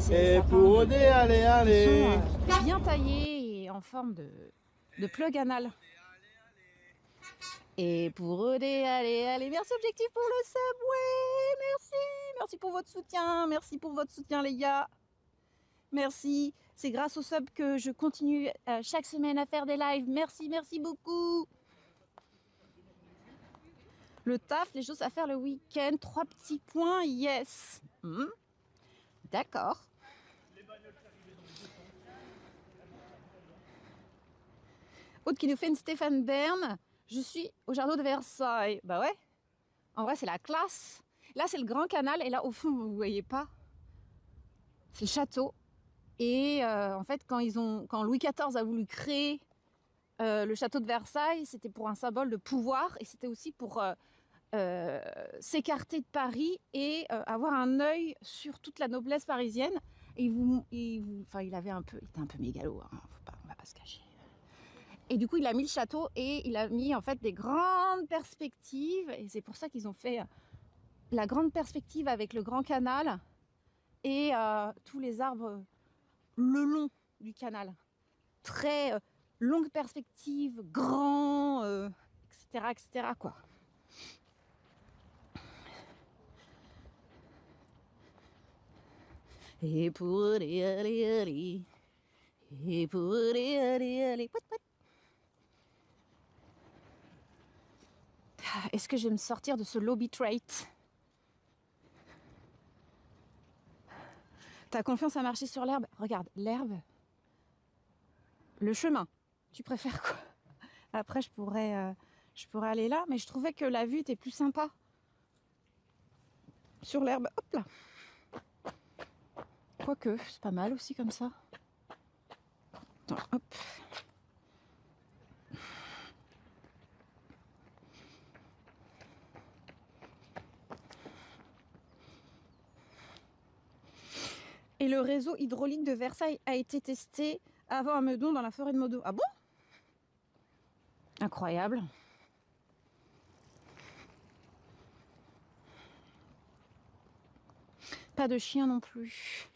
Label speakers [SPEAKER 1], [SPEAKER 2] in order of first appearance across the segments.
[SPEAKER 1] ces
[SPEAKER 2] Et
[SPEAKER 1] sapins
[SPEAKER 2] pour rôder, allez, allez.
[SPEAKER 1] qui sont bien taillés et en forme de plug anal. Et pour rôder, allez, allez. Merci Objectif pour le Subway. Merci. Merci pour votre soutien. Merci pour votre soutien, les gars. Merci. C'est grâce au sub que je continue chaque semaine à faire des lives. Merci, merci beaucoup. Le taf, les choses à faire le week-end. 3 petits points, yes. D'accord. Autre qui nous fait une Stéphane Bern. Je suis au jardin de Versailles. Bah ouais. En vrai, c'est la classe. Là, c'est le Grand Canal. Et là, au fond, vous ne voyez pas. C'est le château. Et en fait, quand Louis XIV a voulu créer le château de Versailles, c'était pour un symbole de pouvoir. Et c'était aussi pour s'écarter de Paris et avoir un œil sur toute la noblesse parisienne. Et il était un peu mégalo, hein, on va pas se cacher. Et du coup, il a mis le château et il a mis en fait des grandes perspectives. Et c'est pour ça qu'ils ont fait la grande perspective avec le Grand Canal et tous les arbres le long du canal. Très longue perspective, grand, etc., etc., quoi. Et pour aller, aller, aller. Et pour aller, aller, aller. Est-ce que je vais me sortir de ce low bitrate? T'as confiance à marcher sur l'herbe? Regarde, l'herbe. Le chemin. Tu préfères quoi? Après, je pourrais aller là, mais je trouvais que la vue était plus sympa. Sur l'herbe. Hop là. Quoique, c'est pas mal aussi comme ça. Attends, hop. Et le réseau hydraulique de Versailles a été testé avant à Meudon dans la forêt de Meudon. Ah bon? Incroyable. Pas de chien non plus.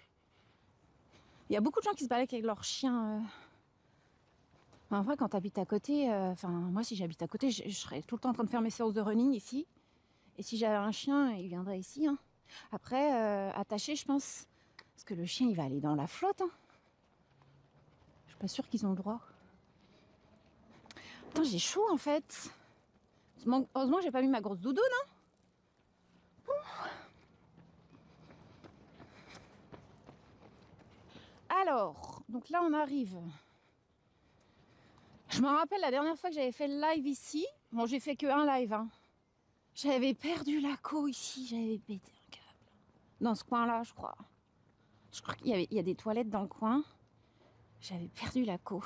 [SPEAKER 1] Il y a beaucoup de gens qui se baladent avec leurs chiens. En vrai, quand tu habites à côté, moi si j'habite à côté, je serais tout le temps en train de faire mes séances de running ici. Et si j'avais un chien, il viendrait ici. Hein. Après, attaché, je pense. Parce que le chien, il va aller dans la flotte. Hein. Je suis pas sûre qu'ils ont le droit. Attends, j'ai chaud en fait. Heureusement que j'ai pas mis ma grosse doudoune. Hein. Alors, donc là on arrive. Je me rappelle la dernière fois que j'avais fait le live ici. Bon, j'ai fait que un live. Hein. J'avais perdu la co ici. J'avais pété un câble. Dans ce coin-là, je crois. Je crois qu'il y a des toilettes dans le coin. J'avais perdu la co.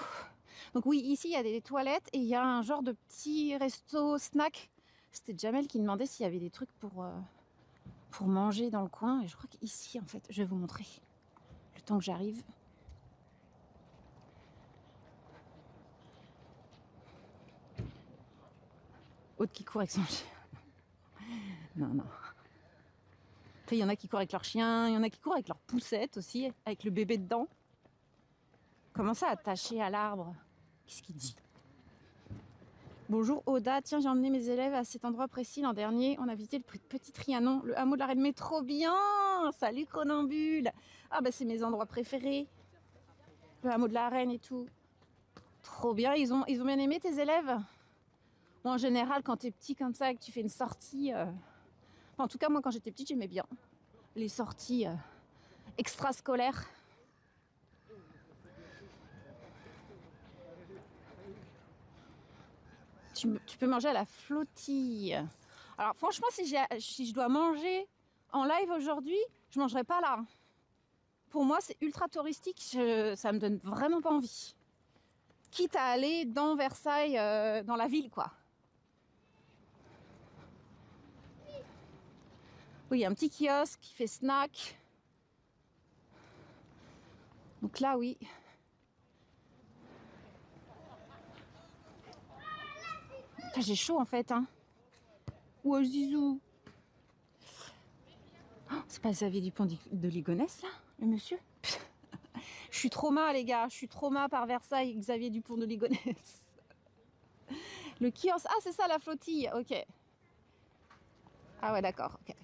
[SPEAKER 1] Donc oui, ici, il y a des toilettes et il y a un genre de petit resto snack. C'était Jamel qui demandait s'il y avait des trucs pour manger dans le coin. Et je crois qu'ici, en fait, je vais vous montrer. Le temps que j'arrive. Autre qui court avec son chien. Non, non. Après, il y en a qui courent avec leur chien, il y en a qui courent avec leur poussette aussi, avec le bébé dedans. Comment ça, attaché à l'arbre? Qu'est-ce qu'il dit? Bonjour Oda, tiens, j'ai emmené mes élèves à cet endroit précis l'an dernier. On a visité le Petit Trianon, le hameau de la Reine, mais trop bien! Salut Cronambule! Ah bah c'est mes endroits préférés. Le hameau de la Reine et tout. Trop bien, ils ont bien aimé tes élèves? Moi en général, quand t'es petit comme ça et que tu fais une sortie... En tout cas, moi quand j'étais petite, j'aimais bien les sorties extrascolaires. Tu peux manger à la flottille. Alors franchement, si je dois manger en live aujourd'hui, je mangerai pas là. Pour moi, c'est ultra touristique. Ça me donne vraiment pas envie. Quitte à aller dans Versailles, dans la ville, quoi. Oui, il y a un petit kiosque qui fait snack. Donc là, oui. J'ai chaud en fait. Hein. Oh, Zizou. Oh, c'est pas Xavier Dupont de Ligonnès là? Mais monsieur, je suis trauma les gars, je suis trauma par Versailles, Xavier Dupont de Ligonnès. Le kiosque, ah c'est ça la flottille, ok. Ah ouais d'accord, ok.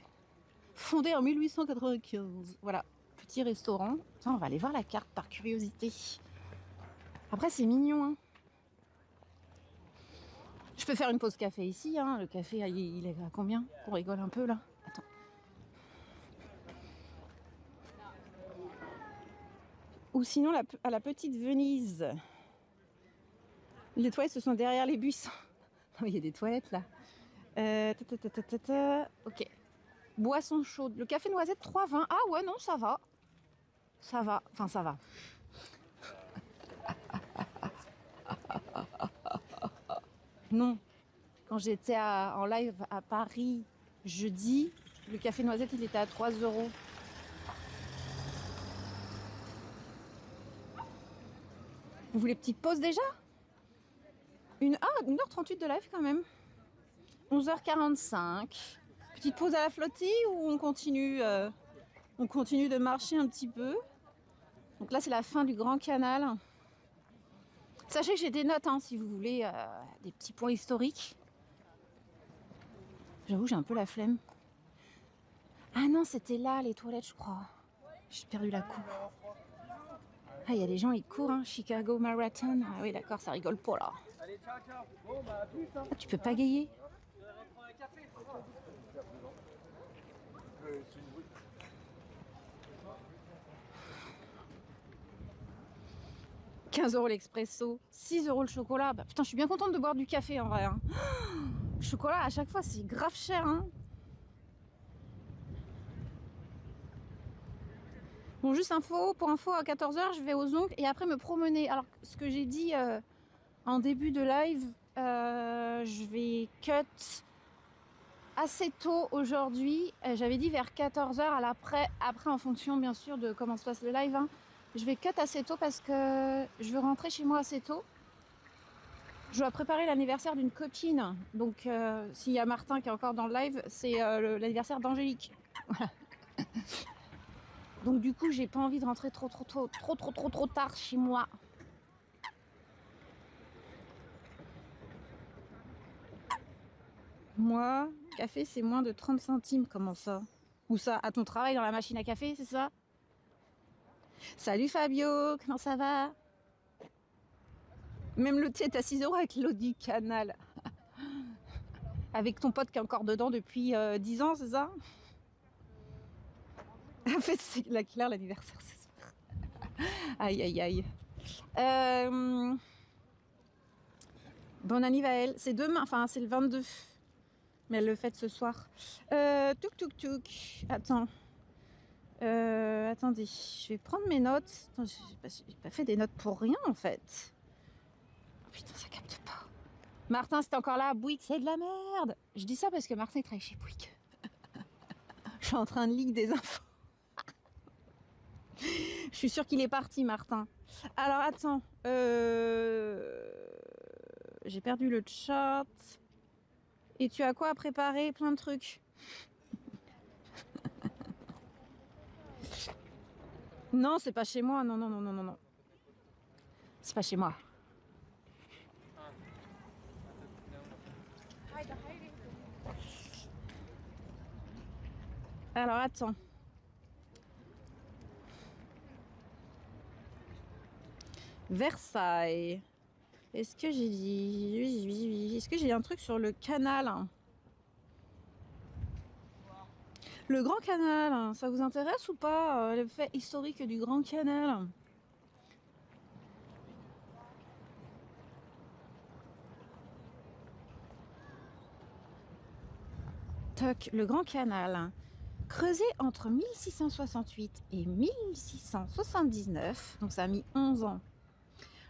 [SPEAKER 1] Fondé en 1895, voilà. Petit restaurant. Attends, on va aller voir la carte par curiosité. Après c'est mignon, hein. Je peux faire une pause café ici, hein. Le café il est à combien? On rigole un peu là. Attends. Ou sinon à la petite Venise. Les toilettes, ce sont derrière les buissons. Non, il y a des toilettes là. Ok. Boisson chaude. Le café noisette 3,20. Ah ouais, non, ça va. Ça va. Enfin, ça va. Non. Quand j'étais en live à Paris jeudi, le café noisette, il était à 3 euros. Vous voulez petite pause déjà? 1h38 de live quand même. 11h45. Petite pause à la flottille ou on continue de marcher un petit peu. Donc là, c'est la fin du Grand Canal. Sachez que j'ai des notes, hein, si vous voulez, des petits points historiques. J'avoue, j'ai un peu la flemme. Ah non, c'était là, les toilettes, je crois. J'ai perdu la coupe. Ah, il y a des gens, ils courent, hein. Chicago Marathon. Ah oui, d'accord, ça rigole pas, là. Ah, tu peux pagayer. 15 € l'expresso, 6 € le chocolat. Bah, putain, je suis bien contente de boire du café en vrai, hein. Le chocolat, à chaque fois, c'est grave cher, hein. Bon, juste pour info, à 14h, je vais aux ongles et après me promener. Alors, ce que j'ai dit en début de live, je vais cut assez tôt aujourd'hui. J'avais dit vers 14h à l'après, après en fonction bien sûr de comment se passe le live, hein. Je vais cut assez tôt parce que je veux rentrer chez moi assez tôt. Je dois préparer l'anniversaire d'une copine. Donc s'il y a Martin qui est encore dans le live, c'est l'anniversaire d'Angélique. Voilà. Donc du coup, j'ai pas envie de rentrer trop tard chez moi. Moi, café, c'est moins de 30 centimes. Comment ça? Où ça? À ton travail dans la machine à café, c'est ça? Salut Fabio, comment ça va? Même le thé est à 6 € avec l'eau du canal. Avec ton pote qui est encore dedans depuis 10 ans, c'est ça? En fait, c'est la Claire l'anniversaire ce soir. Aïe, aïe, aïe. Bon anniversaire. C'est demain, enfin, c'est le 22. Mais elle le fête ce soir. Touk. Attends. Attendez, je vais prendre mes notes. Attends, j'ai pas fait des notes pour rien en fait. Oh, putain, ça capte pas. Martin, c'était encore là. Bouygues, c'est de la merde. Je dis ça parce que Martin il travaille chez Bouygues. Je suis en train de lire des infos. Je suis sûre qu'il est parti, Martin. Alors attends. J'ai perdu le chat. Et tu as quoi à préparer? Plein de trucs. Non, c'est pas chez moi. Non. C'est pas chez moi. Alors attends. Versailles. Est-ce que j'ai dit... Oui. Est-ce que j'ai un truc sur le canal? Le Grand Canal, ça vous intéresse ou pas? Le fait historique du Grand Canal? Toc, le Grand Canal. Creusé entre 1668 et 1679, donc ça a mis 11 ans.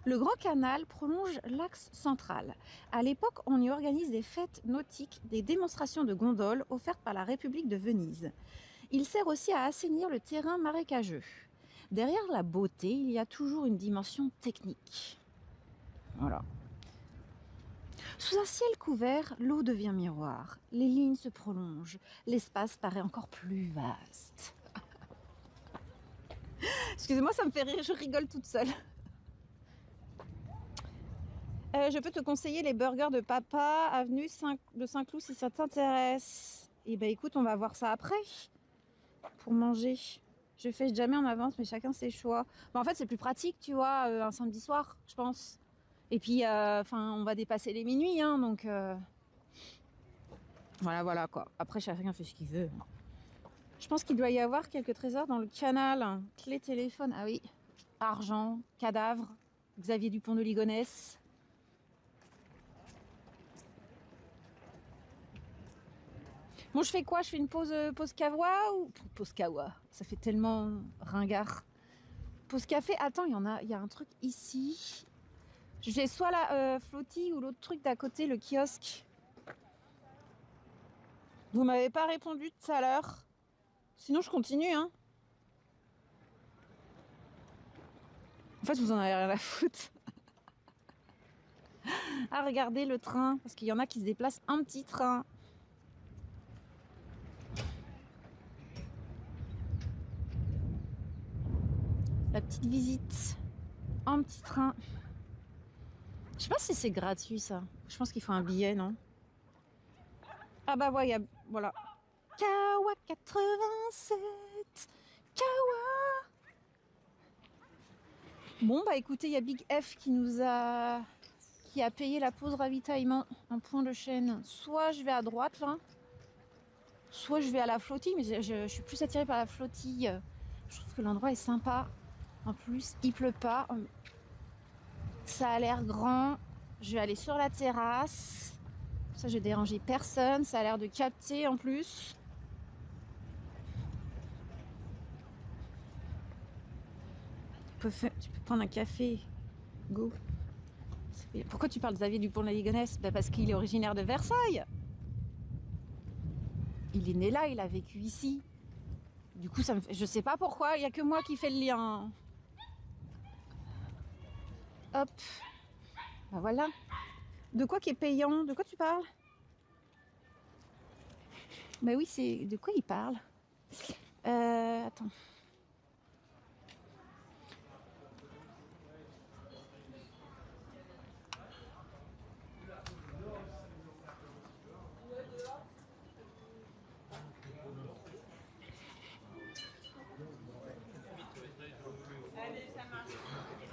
[SPEAKER 1] Le Grand Canal prolonge l'axe central. À l'époque, on y organise des fêtes nautiques, des démonstrations de gondoles offertes par la République de Venise. Il sert aussi à assainir le terrain marécageux. Derrière la beauté, il y a toujours une dimension technique. Voilà. Sous un ciel couvert, l'eau devient miroir. Les lignes se prolongent. L'espace paraît encore plus vaste. Excusez-moi, ça me fait rire, je rigole toute seule. Je peux te conseiller les burgers de papa, avenue de Saint-Cloud si ça t'intéresse. Et bah écoute, on va voir ça après pour manger. Je fais jamais en avance, mais chacun ses choix. Bah, en fait, c'est plus pratique, tu vois, un samedi soir, je pense. Et puis, on va dépasser les minuit, hein, donc voilà quoi. Après, chacun fait ce qu'il veut. Je pense qu'il doit y avoir quelques trésors dans le canal. Clé téléphone, ah oui. Argent, cadavre, Xavier Dupont de Ligonnès. Bon, je fais quoi? Je fais une pause kawa ou pause kawa? Ça fait tellement ringard. Pause café. Attends, il y a un truc ici. J'ai soit la flottille ou l'autre truc d'à côté, le kiosque. Vous m'avez pas répondu tout à l'heure. Sinon, je continue, hein. En fait, vous en avez rien à foutre. Ah, regardez le train, parce qu'il y en a qui se déplacent en petit train. La petite visite en petit train. Je sais pas si c'est gratuit ça. Je pense qu'il faut un billet, non? Ah bah ouais, voilà. Kawa 87. Kawa. Bon bah écoutez, il y a Big F qui a payé la pause ravitaillement en point de chaîne. Soit je vais à droite là, soit je vais à la flottille, mais je suis plus attirée par la flottille. Je trouve que l'endroit est sympa. En plus, il pleut pas. Ça a l'air grand. Je vais aller sur la terrasse. Ça, je vais déranger personne. Ça a l'air de capter en plus. Tu peux prendre un café. Go. Pourquoi tu parles de Xavier Dupont de la Ligonnès? Bah parce qu'il est originaire de Versailles. Il est né là, il a vécu ici. Du coup, je sais pas pourquoi, il n'y a que moi qui fais le lien. Hop. Bah voilà. De quoi qui est payant? De quoi tu parles? Bah oui, c'est... De quoi il parle? Attends.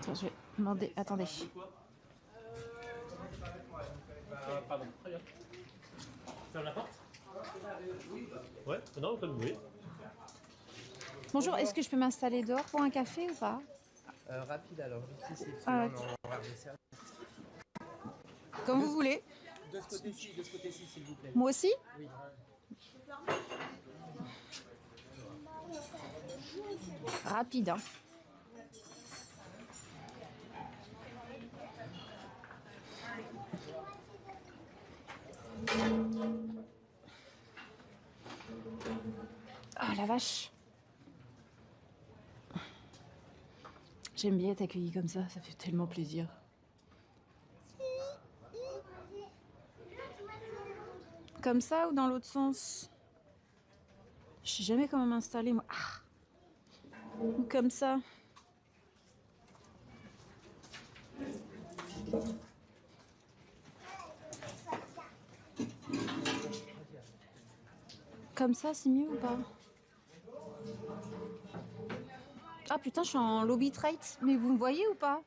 [SPEAKER 1] Attends, je vais demander... Attendez.
[SPEAKER 3] Pardon, très bien. Ferme la porte. Ouais, non, comme vous voulez.
[SPEAKER 1] Bonjour, est-ce que je peux m'installer dehors pour un café ou pas?
[SPEAKER 2] Rapide alors, juste ici,
[SPEAKER 1] Ah,
[SPEAKER 2] parce que là, on a horaire de service.
[SPEAKER 1] Comme vous voulez.
[SPEAKER 2] De ce côté-ci, s'il vous plaît.
[SPEAKER 1] Moi aussi?
[SPEAKER 2] Oui.
[SPEAKER 1] Rapide, hein. Ah la vache. J'aime bien être accueillie comme ça fait tellement plaisir. Comme ça ou dans l'autre sens? Je sais jamais comment m'installer moi. Ah. Ou comme ça. Comme ça, c'est mieux ou pas? Ah putain, je suis en low bitrate. Mais vous me voyez ou pas?